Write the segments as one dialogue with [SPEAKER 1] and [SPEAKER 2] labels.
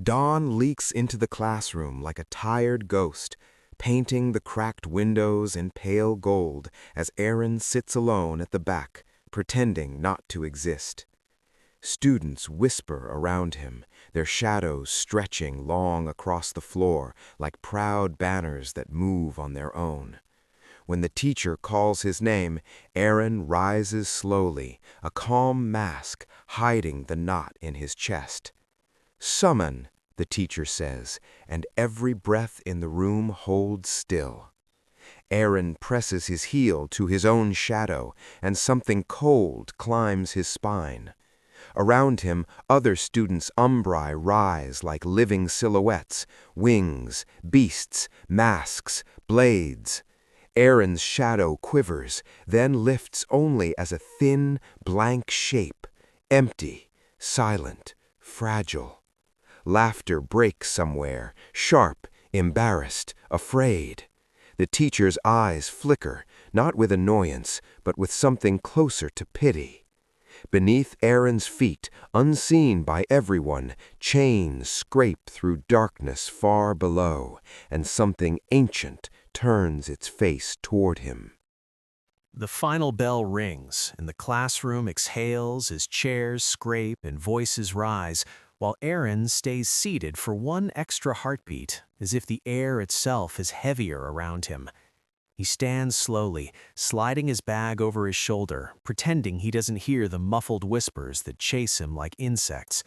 [SPEAKER 1] Dawn leaks into the classroom like a tired ghost, painting the cracked windows in pale gold as Aaron sits alone at the back, pretending not to exist. Students whisper around him, their shadows stretching long across the floor like proud banners that move on their own. When the teacher calls his name, Aaron rises slowly, a calm mask hiding the knot in his chest. "Summon," the teacher says, and every breath in the room holds still. Aaron presses his heel to his own shadow, and something cold climbs his spine. Around him, other students' UMBRA rise like living silhouettes, wings, beasts, masks, blades. Aaron's shadow quivers, then lifts only as a thin, blank shape, empty, silent, fragile. Laughter breaks somewhere, sharp, embarrassed, afraid. The teacher's eyes flicker, not with annoyance, but with something closer to pity. Beneath Aaron's feet, unseen by everyone, chains scrape through darkness far below, and something ancient turns its face toward him.
[SPEAKER 2] The final bell rings, and the classroom exhales as chairs scrape and voices rise, while Aaron stays seated for one extra heartbeat, as if the air itself is heavier around him. He stands slowly, sliding his bag over his shoulder, pretending he doesn't hear the muffled whispers that chase him like insects.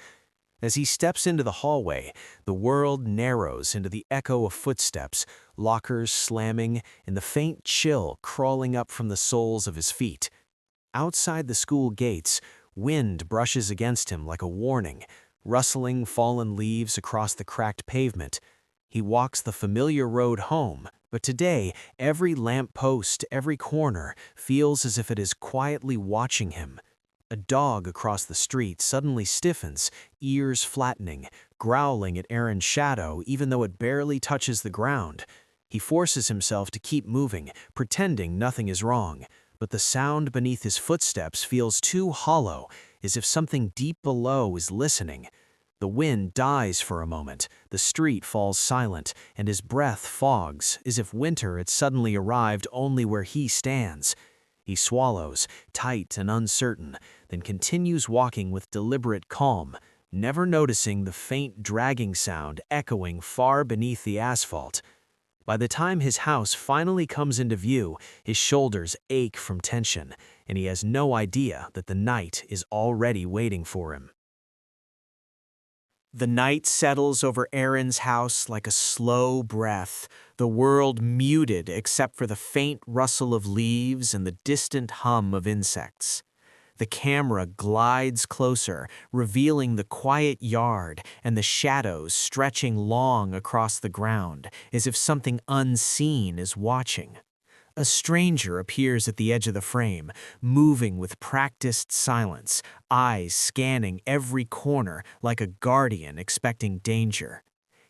[SPEAKER 2] As he steps into the hallway, the world narrows into the echo of footsteps, lockers slamming, and the faint chill crawling up from the soles of his feet. Outside the school gates, wind brushes against him like a warning, rustling fallen leaves across the cracked pavement. He walks the familiar road home, but today, every lamppost, every corner, feels as if it is quietly watching him. A dog across the street suddenly stiffens, ears flattening, growling at Aaron's shadow even though it barely touches the ground. He forces himself to keep moving, pretending nothing is wrong, but the sound beneath his footsteps feels too hollow, as if something deep below is listening. The wind dies for a moment, the street falls silent, and his breath fogs, as if winter had suddenly arrived only where he stands. He swallows, tight and uncertain, then continues walking with deliberate calm, never noticing the faint dragging sound echoing far beneath the asphalt. By the time his house finally comes into view, his shoulders ache from tension, and he has no idea that the night is already waiting for him. The night settles over Aaron's house like a slow breath, the world muted except for the faint rustle of leaves and the distant hum of insects. The camera glides closer, revealing the quiet yard and the shadows stretching long across the ground, as if something unseen is watching. A stranger appears at the edge of the frame, moving with practiced silence, eyes scanning every corner like a guardian expecting danger.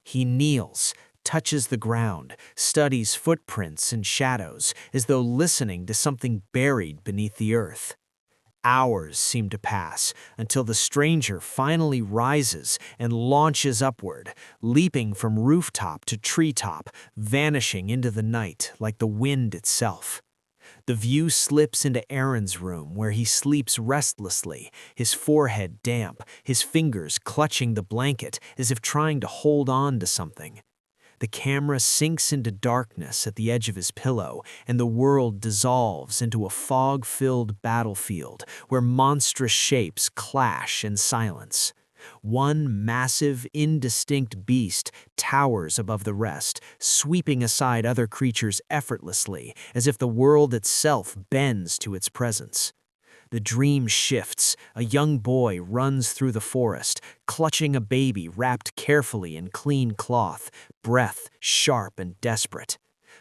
[SPEAKER 2] He kneels, touches the ground, studies footprints and shadows, as though listening to something buried beneath the earth. Hours seem to pass until the stranger finally rises and launches upward, leaping from rooftop to treetop, vanishing into the night like the wind itself. The view slips into Aaron's room where he sleeps restlessly, his forehead damp, his fingers clutching the blanket as if trying to hold on to something. The camera sinks into darkness at the edge of his pillow, and the world dissolves into a fog-filled battlefield where monstrous shapes clash in silence. One massive, indistinct beast towers above the rest, sweeping aside other creatures effortlessly, as if the world itself bends to its presence. The dream shifts. A young boy runs through the forest, clutching a baby wrapped carefully in clean cloth, breath sharp and desperate.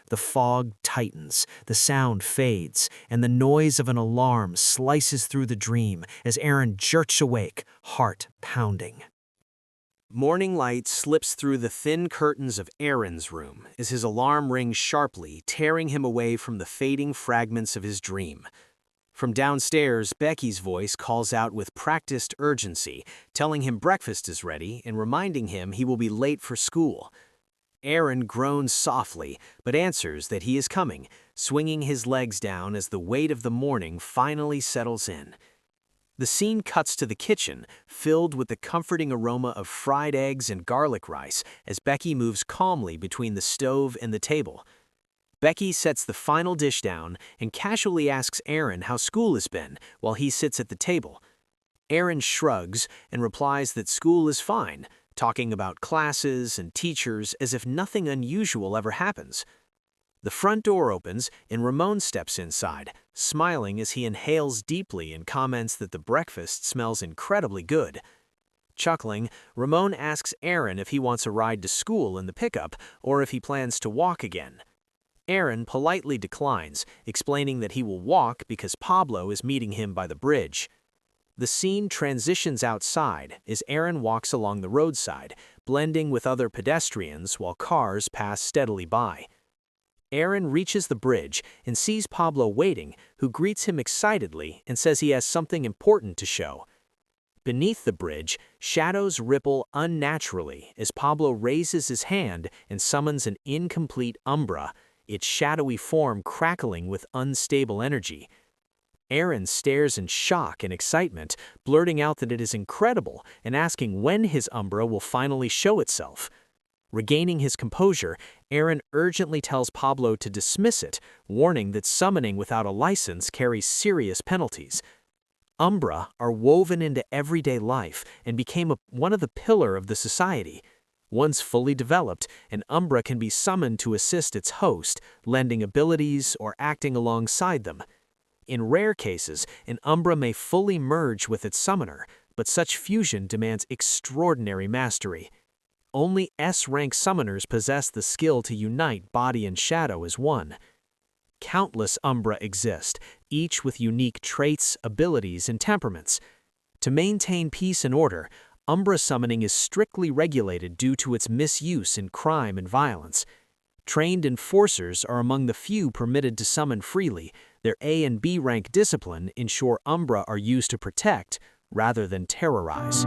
[SPEAKER 2] The fog tightens, the sound fades, and the noise of an alarm slices through the dream as Aaron jerks awake, heart pounding. Morning light slips through the thin curtains of Aaron's room as his alarm rings sharply, tearing him away from the fading fragments of his dream. From downstairs, Becky's voice calls out with practiced urgency, telling him breakfast is ready and reminding him he will be late for school. Aaron groans softly, but answers that he is coming, swinging his legs down as the weight of the morning finally settles in. The scene cuts to the kitchen, filled with the comforting aroma of fried eggs and garlic rice as Becky moves calmly between the stove and the table. Becky sets the final dish down and casually asks Aaron how school has been while he sits at the table. Aaron shrugs and replies that school is fine, talking about classes and teachers as if nothing unusual ever happens. The front door opens and Ramon steps inside, smiling as he inhales deeply and comments that the breakfast smells incredibly good. Chuckling, Ramon asks Aaron if he wants a ride to school in the pickup or if he plans to walk again. Aaron politely declines, explaining that he will walk because Pablo is meeting him by the bridge. The scene transitions outside as Aaron walks along the roadside, blending with other pedestrians while cars pass steadily by. Aaron reaches the bridge and sees Pablo waiting, who greets him excitedly and says he has something important to show. Beneath the bridge, shadows ripple unnaturally as Pablo raises his hand and summons an incomplete umbra, its shadowy form crackling with unstable energy. Aaron stares in shock and excitement, blurting out that it is incredible and asking when his umbra will finally show itself. Regaining his composure, Aaron urgently tells Pablo to dismiss it, warning that summoning without a license carries serious penalties. Umbra are woven into everyday life and became one of the pillars of the society. Once fully developed, an umbra can be summoned to assist its host, lending abilities or acting alongside them. In rare cases, an umbra may fully merge with its summoner, but such fusion demands extraordinary mastery. Only S-rank summoners possess the skill to unite body and shadow as one. Countless umbra exist, each with unique traits, abilities, and temperaments. To maintain peace and order, umbra summoning is strictly regulated due to its misuse in crime and violence. Trained enforcers are among the few permitted to summon freely. Their A and B rank discipline ensure umbra are used to protect rather than terrorize.